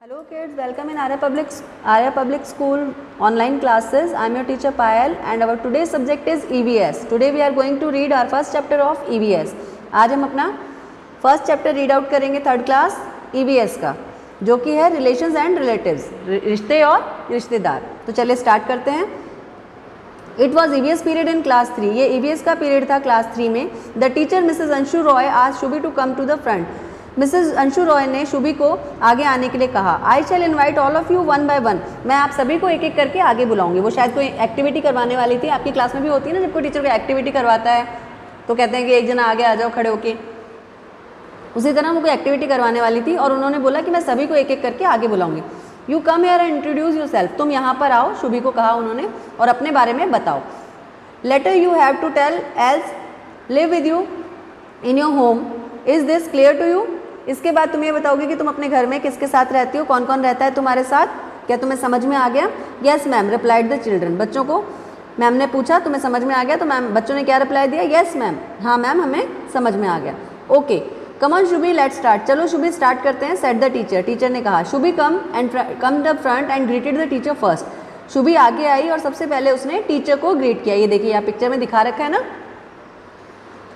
Hello kids, welcome in Arya Public School online classes. I am your teacher Payal and our today's subject is EVS. Today we are going to read our first chapter of EVS. आज हम अपना first chapter read out करेंगे third class EVS का, जो कि है relations and relatives, रिश्ते और रिश्तेदार। तो चलिए स्टार्ट करते हैं। It was EVS period in class 3। ये EVS का पीरियड था क्लास 3 में। The teacher Mrs Anshu Roy आज Shubhi to come to the front. Mrs Anshu Roy ने शुभी को आगे आने के लिए कहा। I shall invite all of you one by one. मैं आप सभी को एक एक करके आगे बुलाऊंगी। वो शायद कोई एक्टिविटी करवाने वाली थी। आपकी क्लास में भी होती है ना, जब कोई टीचर को एक्टिविटी करवाता है तो कहते हैं कि एक जना आगे आ जाओ खड़े होके। उसी तरह वो कोई एक्टिविटी करवाने वाली थी और उन्होंने बोला कि मैं सभी को एक एक करके आगे बुलाऊंगी। You come here and introduce yourself. तुम यहाँ पर आओ, शुभी को कहा उन्होंने, और अपने बारे में बताओ। Later you have to tell else live with you in your home. Is this clear to you. इसके बाद तुम ये बताओगे कि तुम अपने घर में किसके साथ रहती हो, कौन कौन रहता है तुम्हारे साथ। क्या तुम्हें समझ में आ गया? Yes ma'am replied the children. बच्चों को मैम ने पूछा तुम्हें समझ में आ गया, तो मैम बच्चों ने क्या रिप्लाई दिया? यस मैम, हाँ मैम हमें समझ में आ गया। Okay come on Shubhi let's start. चलो शुभी स्टार्ट करते हैं। Set the teacher. टीचर ने कहा। Shubhi come the front end greeted the teacher first. Shubhi आगे आई और सबसे पहले उसने टीचर को ग्रीट किया। ये देखिए यहाँ पिक्चर में दिखा रखा है ना,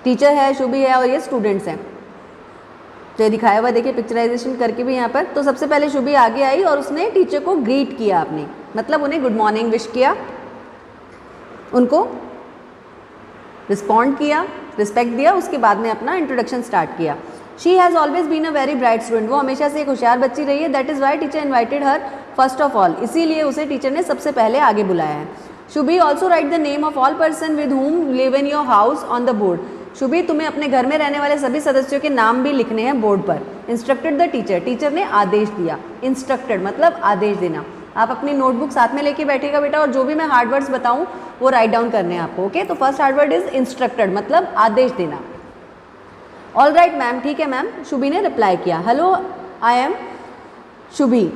टीचर है, शुभी है और ये स्टूडेंट्स हैं। तो ये दिखाया हुआ देखिए पिक्चराइजेशन करके भी यहाँ पर। तो सबसे पहले शुभी आगे आई और उसने टीचर को ग्रीट किया अपने, मतलब उन्हें गुड मॉर्निंग विश किया, उनको रिस्पॉन्ड किया, रिस्पेक्ट दिया। उसके बाद में अपना इंट्रोडक्शन स्टार्ट किया। She has always been a very bright student. वो हमेशा से एक होशियार बच्ची रही है। That is why teacher invited her first of all. इसीलिए उसे टीचर ने सबसे पहले आगे बुलाया है। Shubhi also write the name of all person with whom live in your house on the board. Shubhi तुम्हें अपने घर में रहने वाले सभी सदस्यों के नाम भी लिखने हैं बोर्ड पर। Instructed the teacher. टीचर ने आदेश दिया। इंस्ट्रक्टेड मतलब आदेश देना। आप अपनी नोटबुक साथ में लेके बैठेगा बेटा, और जो भी मैं हार्ड वर्ड्स बताऊं वो राइट डाउन करने हैं आपको। ओके तो first hard word is instructed, मतलब आदेश देना। ऑल राइट मैम, ठीक है मैम, शुभी ने रिप्लाई किया। Hello I am Shubhi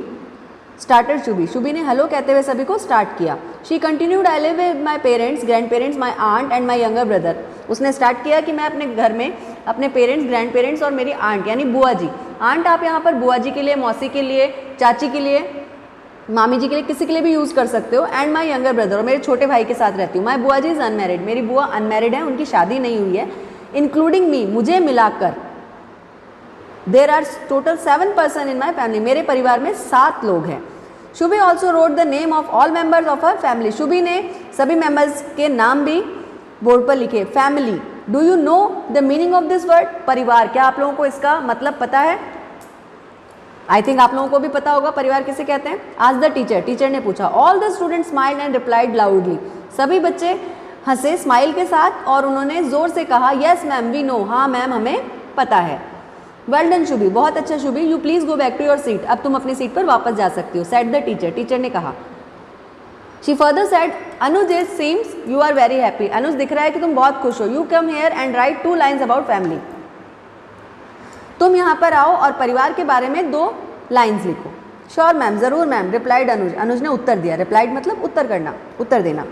started Shubhi. Shubhi ने हेलो कहते हुए सभी को स्टार्ट किया। She continued I live with my parents, grand parents, my aunt and my younger brother. उसने स्टार्ट किया कि मैं अपने घर में अपने पेरेंट्स, ग्रैंड पेरेंट्स और मेरी आंट यानी बुआ जी। आंट आप यहाँ पर बुआ जी के लिए, मौसी के लिए, चाची के लिए, मामी जी के लिए, किसी के लिए भी यूज़ कर सकते हो। एंड माई यंगर ब्रदर, और मेरे छोटे भाई के साथ रहती हूँ। माई बुआ जी इज़ अनमैरिड। मेरी बुआ अनमैरिड है, उनकी शादी नहीं हुई है। इंक्लूडिंग मी, मुझे मिलाकर। There are total 7 person in my family. मेरे परिवार में 7 लोग हैं। Shubhi also wrote the name of all members of her family. Shubhi ने सभी मेंबर्स के नाम भी बोर्ड पर लिखे। Family, do you know the meaning of this word? परिवार, क्या आप लोगों को इसका मतलब पता है? आई थिंक आप लोगों को भी पता होगा परिवार किसे कहते हैं। आज द टीचर। टीचर ने पूछा। All the student smile and replied loudly. सभी बच्चे हंसे स्माइल के साथ और उन्होंने जोर से कहा यस मैम वी नो, हाँ मैम हमें पता है। वेल डन शुभी, बहुत अच्छा Shubhi. You please go back to your seat. अब तुम अपनी सीट पर वापस जा सकती हो। Set the teacher. टीचर ने कहा। She further said Anuj it seems you are very happy. Anuj दिख रहा है कि तुम बहुत खुश हो। You come here and write 2 lines about family. तुम यहाँ पर आओ और परिवार के बारे में 2 लाइन्स लिखो। श्योर मैम, जरूर मैम, रिप्लाइड अनुज। अनुज ने उत्तर दिया। रिप्लाइड मतलब उत्तर करना, उत्तर देना।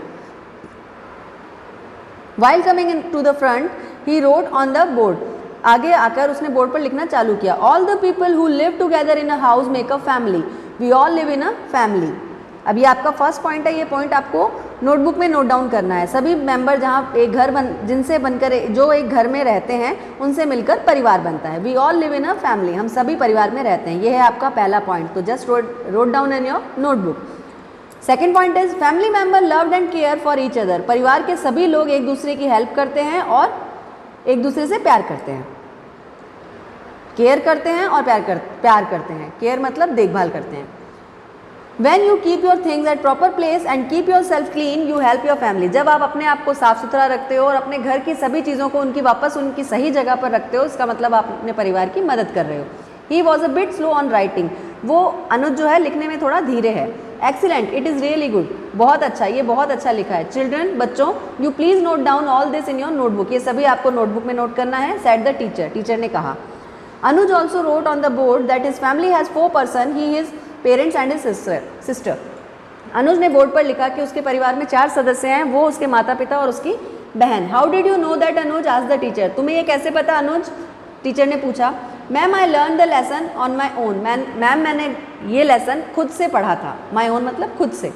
While coming in to the front he wrote on the board. आगे आकर उसने बोर्ड पर लिखना चालू किया। All the people who live together in a house make a family. We all live in a family. अब ये आपका फर्स्ट पॉइंट है। ये पॉइंट आपको नोटबुक में नोट डाउन करना है। सभी मेंबर जहाँ एक घर जिनसे बनकर जो एक घर में रहते हैं उनसे मिलकर परिवार बनता है। We all live in a family. हम सभी परिवार में रहते हैं। ये है आपका पहला पॉइंट। तो just wrote down in your notebook. Second point is family member loved and care for each other. परिवार के सभी लोग एक दूसरे की हेल्प करते हैं और एक दूसरे से प्यार करते हैं। केयर करते हैं और प्यार करते हैं। केयर मतलब देखभाल करते हैं। When you keep your things at proper place and keep yourself clean, you help your family. जब आप अपने आप को साफ सुथरा रखते हो और अपने घर की सभी चीज़ों को उनकी सही जगह पर रखते हो, इसका मतलब आप अपने परिवार की मदद कर रहे हो। He was a bit slow on writing. वो अनुज जो है लिखने में थोड़ा धीरे है। Excellent, it is really good. बहुत अच्छा, ये बहुत अच्छा लिखा है। Children, बच्चों, you please note down all this in your notebook. ये सभी आपको नोटबुक में नोट करना है। Said the teacher. टीचर ने कहा। अनुज also wrote on the board that his family has 4 person. He is parents and sister. Anuj ने बोर्ड पर लिखा कि उसके परिवार में 4 सदस्य हैं, वो उसके माता पिता और उसकी बहन। How did you know that Anuj? आज द टीचर। तुम्हें ये कैसे पता अनुज? टीचर ने पूछा। Ma'am I learn the lesson on my own, ma'am मैंने ये लेसन खुद से पढ़ा था, माई ओन मतलब खुद से।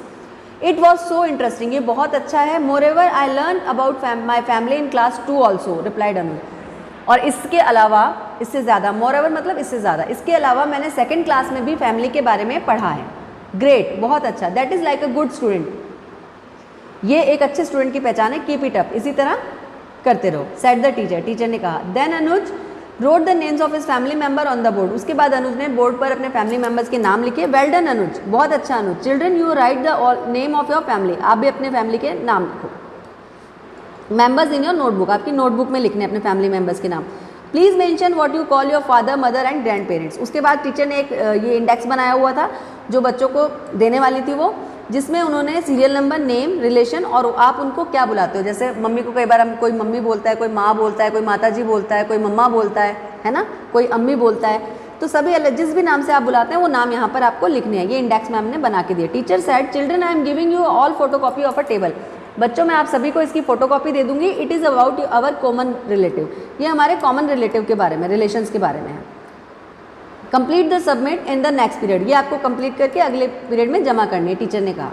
इट वॉज सो इंटरेस्टिंग, ये बहुत अच्छा है। Moreover I learn about my family in class 2 also, replied Anuj. और इसके अलावा, इससे ज़्यादा, मोर एवर मतलब इससे ज़्यादा, इसके अलावा मैंने 2nd क्लास में भी फैमिली के बारे में पढ़ा है। ग्रेट, बहुत अच्छा। That is like a good student, ये एक अच्छे स्टूडेंट की पहचान है। कीप इट अप, इसी तरह करते रहो। सेड द टीचर, टीचर ने कहा। Then Anuj wrote the names of his family member on the board, उसके बाद अनुज ने बोर्ड पर अपने फैमिली मेंबर्स के नाम लिखे। वेल डन अनुज, बहुत अच्छा Anuj. Children you write the name of your family, आप भी अपने फैमिली के नाम लिखो। मेंबर्स इन योर नोटबुक, आपकी नोटबुक में लिखने अपने फैमिली मेंबर्स के नाम। Please mention what you call your father mother and grandparents. उसके बाद टीचर ने एक ये इंडेक्स बनाया हुआ था जो बच्चों को देने वाली थी वो, जिसमें उन्होंने सीरियल नंबर, नेम, रिलेशन और आप उनको क्या बुलाते हो। जैसे मम्मी को कई बार हम कोई मम्मी बोलता है, कोई माँ बोलता है, कोई माता जी बोलता है, कोई मम्मा बोलता है ना, कोई अम्मी बोलता है। तो सभी अलग जिस भी नाम से आप बुलाते हैं वो नाम यहाँ पर आपको लिखने हैं। ये इंडेक्स मैम ने बना के दिया। Teacher said children I am giving you all photocopy of a table, बच्चों मैं आप सभी को इसकी फोटोकॉपी दे दूंगी। It is about our common relative, ये हमारे कॉमन रिलेटिव के बारे में, रिलेशंस के बारे में है। Complete the submit in the next period, ये आपको कंप्लीट करके अगले पीरियड में जमा करनी है, टीचर ने कहा।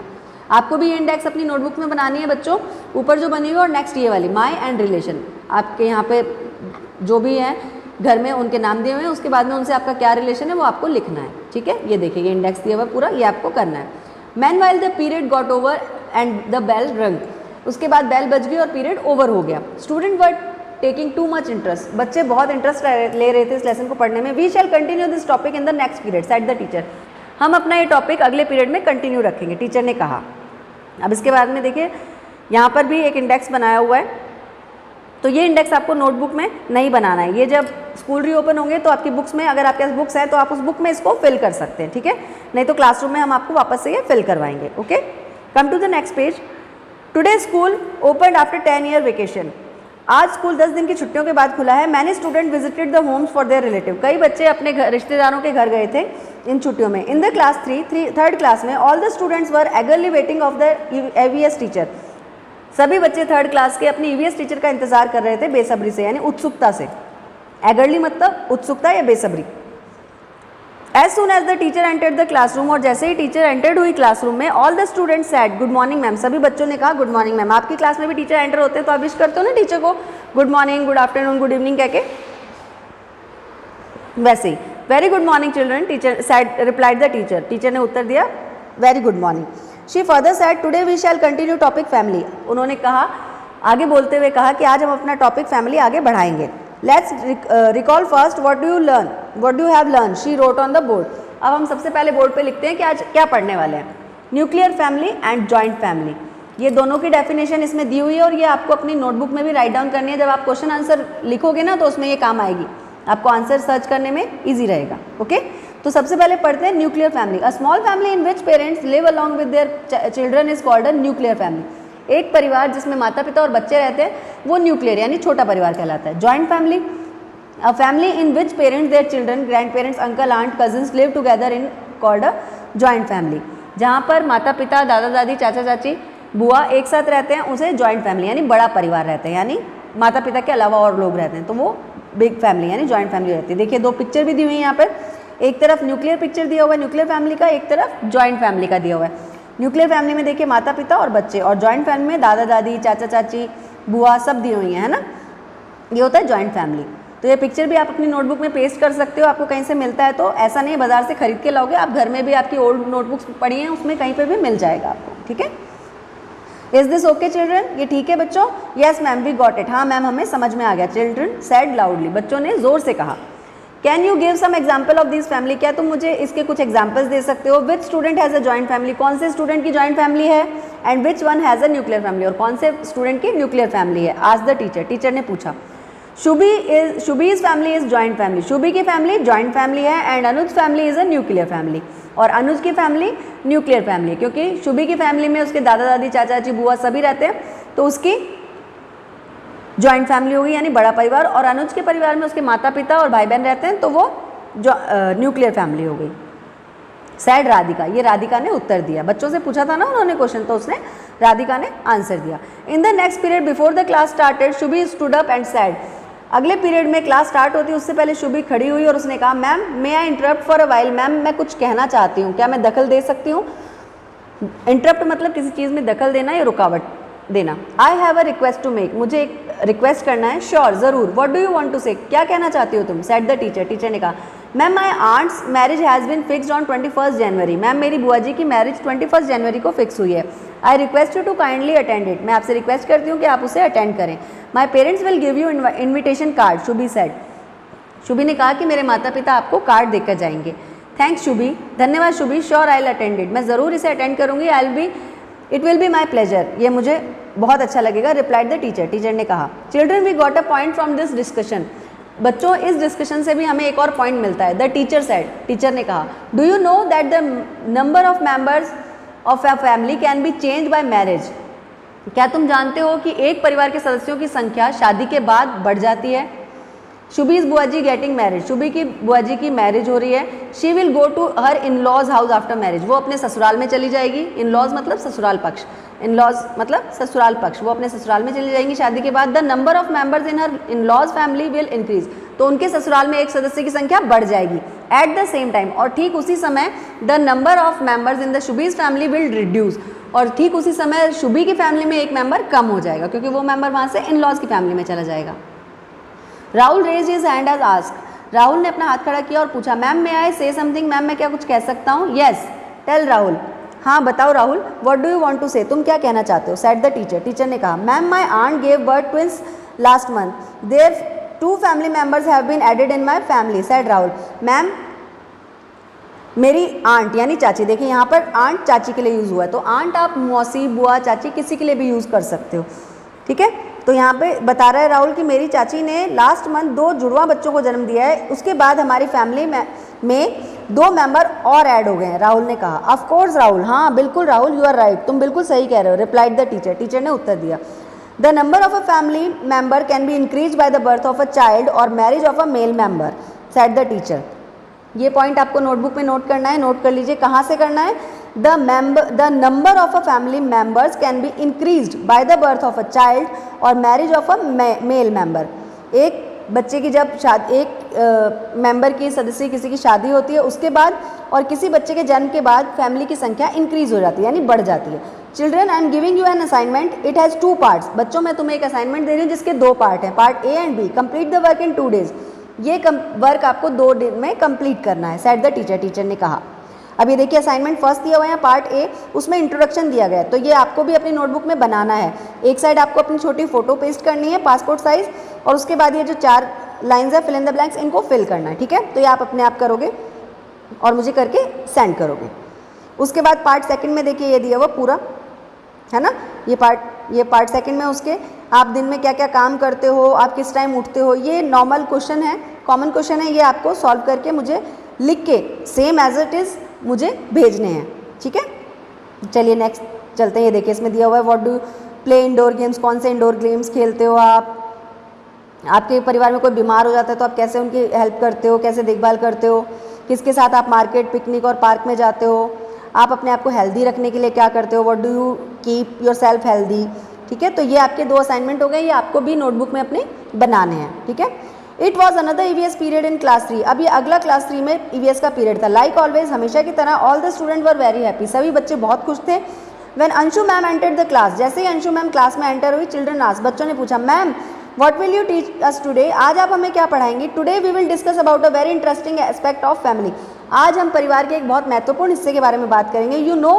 आपको भी ये इंडेक्स अपनी नोटबुक में बनानी है बच्चों, ऊपर जो बनी हुई और नेक्स्ट ये वाली माई एंड रिलेशन, आपके यहाँ पे जो भी है घर में उनके नाम दिए हुए हैं, उसके बाद में उनसे आपका क्या रिलेशन है वो आपको लिखना है। ठीक है, ये देखिए ये इंडेक्स दिया हुआ पूरा, ये आपको करना है। Meanwhile the period got over and the bell rang, उसके बाद बेल बज गई और पीरियड ओवर हो गया। Student were taking too much interest, बच्चे बहुत इंटरेस्ट ले रहे थे इस लेसन को पढ़ने में। We shall continue this topic in the next period said the teacher, हम अपना ये टॉपिक अगले पीरियड में कंटिन्यू रखेंगे, टीचर ने कहा। अब इसके बाद में देखिए यहाँ पर भी एक इंडेक्स बनाया हुआ है, तो ये इंडेक्स आपको नोटबुक में नहीं बनाना है। ये जब स्कूल रीओपन होंगे तो आपकी बुक्स में, अगर आपके पास बुक्स हैं तो आप उस बुक में इसको फिल कर सकते हैं, ठीक है, नहीं तो क्लासरूम में हम आपको वापस से ये फिल करवाएंगे। Okay, come to the next page. Today school opened after 10 year vacation, आज स्कूल 10 दिन की छुट्टियों के बाद खुला है। Many student visited the homes for their relative, कई बच्चे अपने रिश्तेदारों के घर गए थे इन छुट्टियों में। इन द क्लास 3 क्लास में all the students were eagerly waiting of the EVS teacher, सभी बच्चे 3rd क्लास के अपनी EVS टीचर का इंतजार कर रहे थे बेसब्री से, यानी उत्सुकता से। एगरली मतलब उत्सुकता या बेसब्री। As soon as the teacher entered the classroom, और जैसे ही टीचर एंटर्ड हुई क्लासरूम में, all the students said good morning ma'am, सभी बच्चों ने कहा गुड मॉर्निंग मैम। आपकी क्लास में भी टीचर एंटर होते हैं तो आप विश करते हो ना टीचर को, good morning, good afternoon, good evening कह के, वैसे ही very good morning children, teacher said replied the teacher, teacher ने उत्तर दिया very good morning. She further said today we shall continue topic family, उन्होंने कहा, आगे बोलते हुए कहा कि आज हम अपना टॉपिक फैमिली आगे बढ़ाएंगे। Let's recall first what do have learn, she wrote on the board. अब हम सबसे पहले बोर्ड पे लिखते हैं कि आज क्या पढ़ने वाले हैं। Nuclear family and joint family, ये दोनों की डेफिनेशन इसमें दी हुई है और ये आपको अपनी नोटबुक में भी राइट डाउन करनी है। जब आप क्वेश्चन आंसर लिखोगे ना तो उसमें ये काम आएगी, आपको आंसर सर्च करने में ईजी रहेगा। ओके, तो सबसे पहले पढ़ते हैं nuclear family. A small family in which parents live along with their children is called a nuclear family. एक परिवार जिसमें माता पिता और बच्चे रहते हैं वो न्यूक्लियर यानी छोटा परिवार कहलाता है। Joint family, a family in which parents, their children, grandparents, uncle, aunt, cousins live together in called a joint family। जहाँ पर माता पिता, दादा दादी, चाचा चाची, बुआ एक साथ रहते हैं उसे जॉइंट फैमिली यानी बड़ा परिवार रहते हैं, यानी माता पिता के अलावा और लोग रहते हैं तो वो बिग फैमिली यानी जॉइंट फैमिली रहती है। देखिए 2 पिक्चर भी दी हुई है यहाँ पर, एक तरफ न्यूक्लियर पिक्चर दिया हुआ है न्यूक्लियर फैमिली का, एक तरफ जॉइंट फैमिली का दिया हुआ है। न्यूक्लियर फैमिली में देखिए माता पिता और बच्चे, और जॉइंट फैमिली में दादा दादी, चाचा चाची, बुआ सब दी हुई है ना, ये होता है जॉइंट फैमिली। तो ये पिक्चर भी आप अपनी नोटबुक में पेस्ट कर सकते हो, आपको कहीं से मिलता है तो ऐसा नहीं बाजार से खरीद के लाओगे, आप घर में भी आपकी ओल्ड नोटबुक्स पड़ी हैं उसमें कहीं पे भी मिल जाएगा आपको, ठीक है। इज दिस ओके चिल्ड्रन, ये ठीक है बच्चों? Yes ma'am we got it, हाँ मैम हमें समझ में आ गया। चिल्ड्रन सेड लाउडली, बच्चों ने जोर से कहा। Can you give some example of this family, क्या तुम मुझे इसके कुछ एग्जाम्पल्स दे सकते हो? Which student has a joint family, कौन से स्टूडेंट की जॉइंट फैमिली है? And which one has a nuclear family, और कौन से स्टूडेंट की न्यूक्लियर फैमिली है? आज द टीचर, टीचर ने पूछा। शुबीज family is joint family, Shubhi की फैमिली जॉइंट फैमिली है, and Anuj family is a nuclear family, और अनुज की फैमिली न्यूक्लियर फैमिली, क्योंकि शुभी की फैमिली में उसके दादा दादी, चाचा चाची, बुआ सभी रहते हैं तो उसकी जॉइंट फैमिली होगी यानी बड़ा परिवार, और अनुज के परिवार में उसके माता पिता और भाई बहन रहते हैं तो वो न्यूक्लियर फैमिली हो गई। सैड राधिका, ये राधिका ने उत्तर दिया, बच्चों से पूछा था ना उन्होंने क्वेश्चन तो उसने राधिका ने आंसर दिया। इन the next period before the class started Shubhi stood up and sad, अगले पीरियड में क्लास स्टार्ट होती है उससे पहले शुभी खड़ी हुई और उसने कहा ma'am may I interrupt for a while, ma'am मैं कुछ कहना चाहती हूँ, क्या मैं दखल दे सकती हूँ। इंटरप्ट मतलब किसी चीज़ में दखल देना या रुकावट देना। I have a request to make, मुझे एक रिक्वेस्ट करना है। श्योर, ज़रूर। What do you want to say, क्या कहना चाहती हो तुम। सेड द टीचर, टीचर ने कहा ma'am my aunt's marriage has been fixed on 21 January, ma'am मेरी बुआ जी की मैरिज 21 जनवरी को फिक्स हुई है। I request you to kindly attend it, मैं आपसे रिक्वेस्ट करती हूँ कि आप उसे अटेंड करें। My parents will give you invitation card, Shubhi said, Shubhi ने कहा कि मेरे माता पिता आपको कार्ड देकर जाएंगे। थैंक्स शुभी, धन्यवाद Shubhi. Sure I will attend it, मैं ज़रूर इसे अटेंड करूँगी। I will be, it will be my pleasure, ये मुझे बहुत अच्छा लगेगा। रिप्लाइड द टीचर, टीचर ने कहा। Children we got a point from this discussion, बच्चों इस डिस्कशन से भी हमें एक और पॉइंट मिलता है। द टीचर सेड, टीचर ने कहा do you know that the number of members of a family can be change bye marriage, क्या तुम जानते हो कि एक परिवार के सदस्यों की संख्या शादी के बाद बढ़ जाती है। शुभीज बुआ जी गेटिंग मैरिज, शुभी की बुआ जी की मैरिज हो रही है। She will go to her in laws house after marriage, वो अपने ससुराल में चली जाएगी। इन लॉज मतलब ससुराल पक्ष, इन लॉज मतलब ससुराल पक्ष, वो अपने ससुराल में चली जाएंगी शादी के बाद। The number of members in her in laws family will increase, तो उनके ससुराल में एक सदस्य की संख्या बढ़ जाएगी। एट द सेम टाइम, और ठीक उसी समय the number of members in the Shubhi's family will reduce, और ठीक उसी समय शुभी की फैमिली में एक मेंबर कम हो जाएगा क्योंकि वो मेंबर वहाँ से इन लॉज की फैमिली में चला जाएगा। Rahul raise his hand as ask, Rahul ने अपना हाथ खड़ा किया और पूछा मैम मे आई से समथिंग, मैम मैं क्या कुछ कह सकता हूँ। येस टेल राहुल, हाँ बताओ Rahul. What do you want to say, तुम क्या कहना चाहते हो। सेड द टीचर, टीचर ने कहा ma'am my aunt gave birth twins last month, there 2 family members have been added in my family. Said Rahul, ma'am मेरी आंट यानी चाची, देखिए यहाँ पर आंट चाची के लिए यूज़ हुआ है, तो आंट आप मौसी बुआ चाची किसी के लिए भी यूज़ कर सकते हो, ठीक है। तो यहाँ पे बता रहा है राहुल कि मेरी चाची ने लास्ट मंथ 2 जुड़वा बच्चों को जन्म दिया है, उसके बाद हमारी फैमिली में 2 मेंबर और ऐड हो गए हैं। राहुल ने कहा ऑफ कोर्स राहुल, हाँ बिल्कुल राहुल, यू आर राइट, तुम बिल्कुल सही कह रहे हो। रिप्लाइड द टीचर, टीचर ने उत्तर दिया the number of a family member can be increase by the birth of a child और marriage of a male member. Said the teacher, ये पॉइंट आपको नोटबुक में नोट करना है, नोट कर लीजिए। कहाँ से करना है। The number of a family members can be increased by the birth of a child और marriage of a male member. एक बच्चे की जब एक मेंबर की सदस्य किसी की शादी होती है उसके बाद और किसी बच्चे के जन्म के बाद फैमिली की संख्या इंक्रीज हो जाती है यानी बढ़ जाती है। Children I am giving you an assignment, it has 2 parts. बच्चों मैं तुम्हें एक असाइनमेंट दे रही हूँ जिसके 2 पार्ट हैं, part A and B. Complete the work in 2 days, ये वर्क आपको 2 दिन में कंप्लीट करना है। सेड द टीचर, टीचर ने कहा। अब ये देखिए असाइनमेंट फर्स्ट दिया हुआ है पार्ट ए, उसमें इंट्रोडक्शन दिया गया है, तो ये आपको भी अपनी नोटबुक में बनाना है। एक साइड आपको अपनी छोटी फोटो पेस्ट करनी है पासपोर्ट साइज, और उसके बाद ये जो 4 लाइन्स है फिल इन द ब्लैंक्स, इनको फिल करना है, ठीक है। तो ये आप अपने आप करोगे और मुझे करके सेंड करोगे। उसके बाद पार्ट सेकंड में देखिए ये दिया हुआ पूरा है ना, ये पार्ट सेकंड में उसके आप दिन में क्या क्या काम करते हो, आप किस टाइम उठते हो, ये नॉर्मल क्वेश्चन है, कॉमन क्वेश्चन है, ये आपको सॉल्व करके मुझे लिख के सेम एज इट इज़ मुझे भेजने हैं, ठीक है। चलिए नेक्स्ट चलते हैं। ये देखिए इसमें दिया हुआ है what do play indoor games, कौन से इंडोर गेम्स खेलते हो आप, आपके परिवार में कोई बीमार हो जाता है तो आप कैसे उनकी हेल्प करते हो, कैसे देखभाल करते हो, किसके साथ आप मार्केट पिकनिक और पार्क में जाते हो, आप अपने आप को हेल्दी रखने के लिए क्या करते हो, what do you keep your self healthy, ठीक है। तो ये आपके 2 असाइनमेंट हो गए, ये आपको भी नोटबुक में अपने बनाने हैं, ठीक है। It was another EVS period in class 3, अब ये अगला क्लास 3 में ईवीएस का पीरियड था। लाइक ऑलवेज, हमेशा की तरह, all the student were very happy, सभी बच्चे बहुत खुश थे। When Anshu ma'am entered the class, जैसे ही अंशु मैम क्लास में एंटर हुई, चिल्ड्रन आस्क्ड, बच्चों ने पूछा ma'am what will you teach us today, आज आप हमें क्या पढ़ाएंगी। Today we will discuss about a very interesting aspect of family, आज हम परिवार के एक बहुत महत्वपूर्ण हिस्से के बारे में बात करेंगे। You know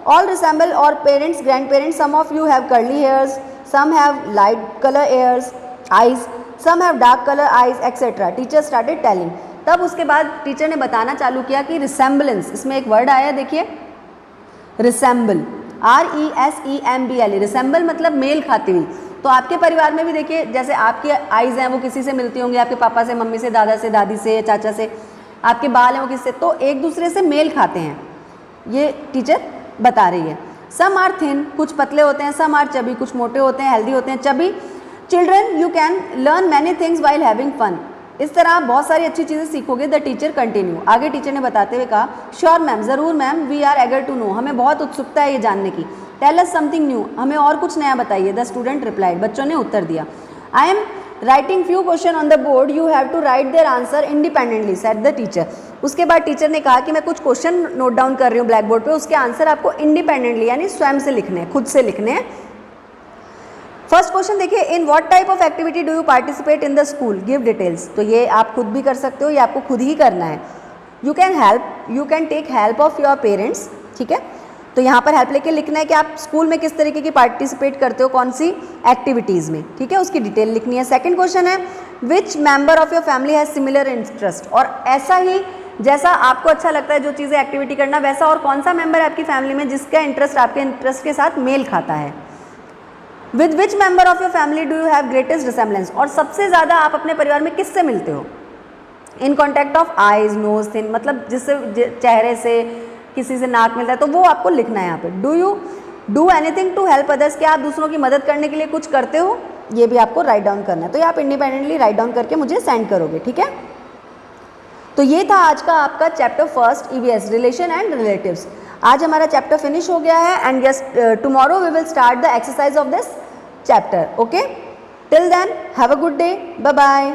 all resemble our parents grand parents, some of you have curly hairs, some have light color ears, eyes, some have dark color eyes, etc. Teacher started telling. तब उसके बाद टीचर ने बताना चालू किया कि रिसेम्बलेंस, इसमें एक वर्ड आया देखिए रिसेंबल, RESEMBLE, रिसेंबल मतलब मेल खाती हुई। तो आपके परिवार में भी देखिए जैसे आपकी आईज हैं वो किसी से मिलती होंगी, आपके पापा से, मम्मी से, दादा से, दादी से, चाचा से, आपके बाल हैं वो किससे, तो एक दूसरे से मेल खाते हैं, ये टीचर बता रही है। सम आर थिन, कुछ पतले होते हैं, सम आर चबी, कुछ मोटे होते हैं, हेल्दी होते हैं, chubby. Children you can learn many things while having fun, इस तरह आप बहुत सारी अच्छी चीज़ें सीखोगे। द टीचर कंटिन्यू, आगे टीचर ने बताते हुए कहा श्योर मैम, ज़रूर ma'am, we are eager to know, हमें बहुत उत्सुकता है ये जानने की। टेल अस समथिंग न्यू, हमें और कुछ नया बताइए। द स्टूडेंट रिप्लाइड, बच्चों ने उत्तर दिया I am writing few question on the board you have to write their answer independently said the teacher. उसके बाद टीचर ने कहा कि मैं कुछ क्वेश्चन नोट डाउन कर रही हूँ ब्लैक बोर्ड पे, उसके आंसर आपको इंडिपेंडेंटली यानी स्वयं से लिखने हैं, खुद से लिखने हैं। फर्स्ट क्वेश्चन देखिए, in what type of activity do you participate in the school, give details. तो ये आप खुद भी कर सकते हो, ये आपको खुद ही करना है। You can take help of your parents, ठीक है। तो यहाँ पर हेल्प लेके लिखना है कि आप स्कूल में किस तरीके की पार्टिसिपेट करते हो, कौन सी एक्टिविटीज़ में, ठीक है, उसकी डिटेल लिखनी है। सेकंड क्वेश्चन है, which member of your family has similar interest. और ऐसा ही जैसा आपको अच्छा लगता है जो चीज़ें एक्टिविटी करना, वैसा और कौन सा मेंबर है आपकी फैमिली में जिसका इंटरेस्ट आपके इंटरेस्ट के साथ मेल खाता है। With which member of your family do you have greatest resemblance. और सबसे ज़्यादा आप अपने परिवार में किससे मिलते हो। In contact of eyes, nose, thin, मतलब जिससे चेहरे से किसी से नाक मिलता है, तो वो आपको लिखना है यहाँ पे। Do you do anything to help others, क्या आप दूसरों की मदद करने के लिए कुछ करते हो, ये भी आपको राइट डाउन करना है। तो ये आप इंडिपेंडेंटली राइट डाउन करके मुझे सेंड करोगे, ठीक है। तो ये था आज का आपका chapter first EVS, relation and relatives. आज हमारा चैप्टर फिनिश हो गया है and yes tomorrow we will start the exercise of this chapter. Okay, till then have a good day, bye bye.